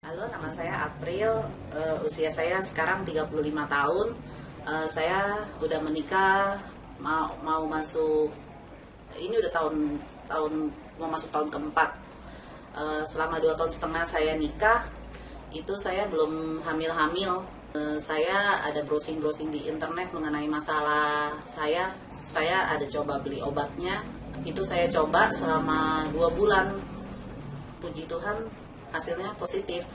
Halo, nama saya April. Usia saya sekarang 35 tahun. Saya udah menikah, mau masuk, ini udah tahun mau masuk tahun keempat. Selama 2 tahun setengah saya nikah, itu saya belum hamil-hamil. Saya ada browsing di internet mengenai masalah saya. Saya ada coba beli obatnya. Itu saya coba selama 2 bulan. Puji Tuhan, hasilnya positif.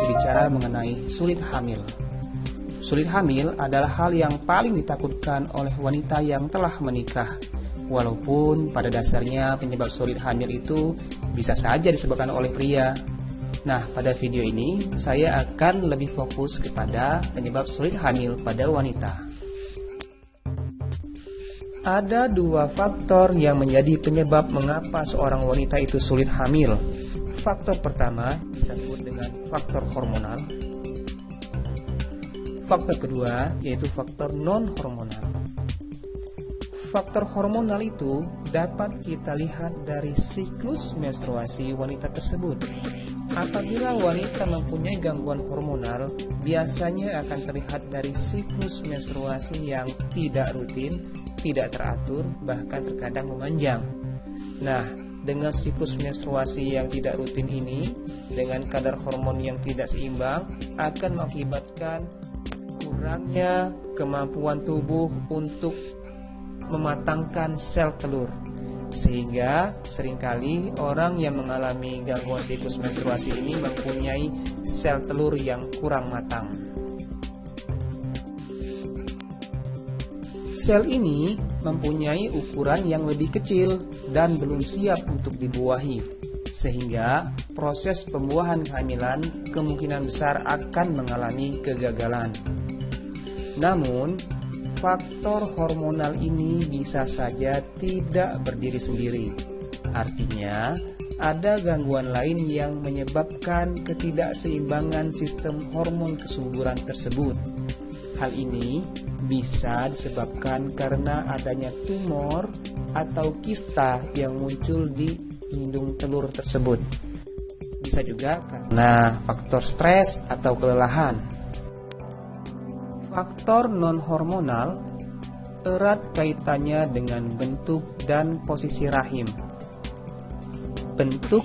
Bicara mengenai sulit hamil. Sulit hamil adalah hal yang paling ditakutkan oleh wanita yang telah menikah. Walaupun pada dasarnya penyebab sulit hamil itu bisa saja disebabkan oleh pria. Nah, pada video ini saya akan lebih fokus kepada penyebab sulit hamil pada wanita. Ada 2 faktor yang menjadi penyebab mengapa seorang wanita itu sulit hamil. Faktor pertama disebut dengan faktor hormonal. Faktor kedua yaitu faktor non-hormonal. Faktor hormonal itu dapat kita lihat dari siklus menstruasi wanita tersebut. Apabila wanita mempunyai gangguan hormonal, biasanya akan terlihat dari siklus menstruasi yang tidak rutin, tidak teratur, bahkan terkadang memanjang. Nah, dengan siklus menstruasi yang tidak rutin ini, dengan kadar hormon yang tidak seimbang, akan mengakibatkan kurangnya kemampuan tubuh untuk mematangkan sel telur. Sehingga seringkali orang yang mengalami gangguan siklus menstruasi ini mempunyai sel telur yang kurang matang. Sel ini mempunyai ukuran yang lebih kecil dan belum siap untuk dibuahi, sehingga proses pembuahan kehamilan kemungkinan besar akan mengalami kegagalan. Namun, faktor hormonal ini bisa saja tidak berdiri sendiri. Artinya, ada gangguan lain yang menyebabkan ketidakseimbangan sistem hormon kesuburan tersebut. Hal ini bisa disebabkan karena adanya tumor atau kista yang muncul di indung telur tersebut. Bisa juga karena faktor stres atau kelelahan. Faktor non-hormonal erat kaitannya dengan bentuk dan posisi rahim. Bentuk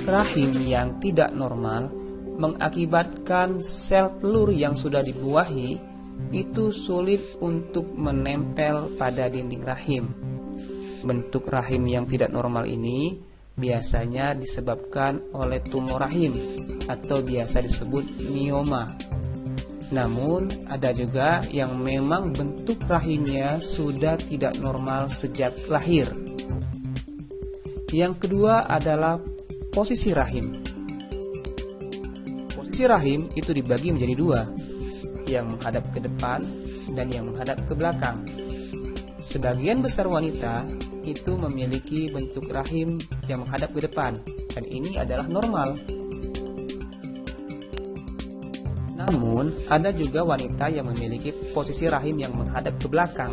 rahim yang tidak normal mengakibatkan sel telur yang sudah dibuahi itu sulit untuk menempel pada dinding rahim. Bentuk rahim yang tidak normal ini biasanya disebabkan oleh tumor rahim atau biasa disebut mioma. Namun ada juga yang memang bentuk rahimnya sudah tidak normal sejak lahir. Yang kedua adalah posisi rahim. Posisi rahim itu dibagi menjadi 2, yang menghadap ke depan dan yang menghadap ke belakang. Sebagian besar wanita itu memiliki bentuk rahim yang menghadap ke depan, dan ini adalah normal. Namun, ada juga wanita yang memiliki posisi rahim yang menghadap ke belakang.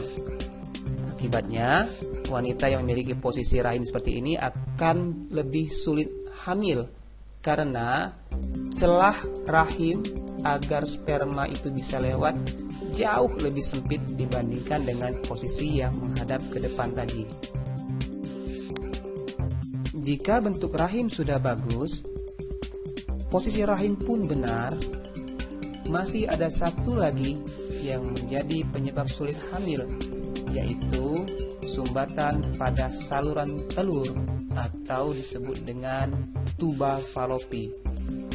Akibatnya, wanita yang memiliki posisi rahim seperti ini akan lebih sulit hamil karena celah rahim agar sperma itu bisa lewat jauh lebih sempit dibandingkan dengan posisi yang menghadap ke depan tadi. Jika bentuk rahim sudah bagus, posisi rahim pun benar, masih ada satu lagi yang menjadi penyebab sulit hamil, yaitu sumbatan pada saluran telur atau disebut dengan tuba falopi.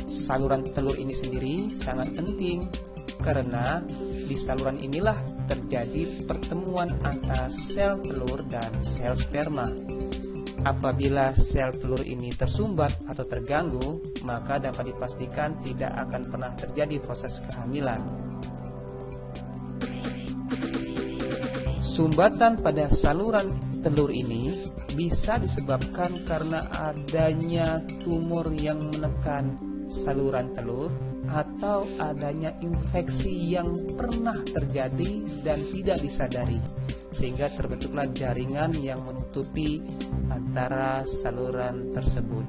Saluran telur ini sendiri sangat penting karena di saluran inilah terjadi pertemuan antara sel telur dan sel sperma. Apabila sel telur ini tersumbat atau terganggu, maka dapat dipastikan tidak akan pernah terjadi proses kehamilan. Sumbatan pada saluran telur ini bisa disebabkan karena adanya tumor yang menekan saluran telur atau adanya infeksi yang pernah terjadi dan tidak disadari, sehingga terbentuklah jaringan yang menutupi antara saluran tersebut.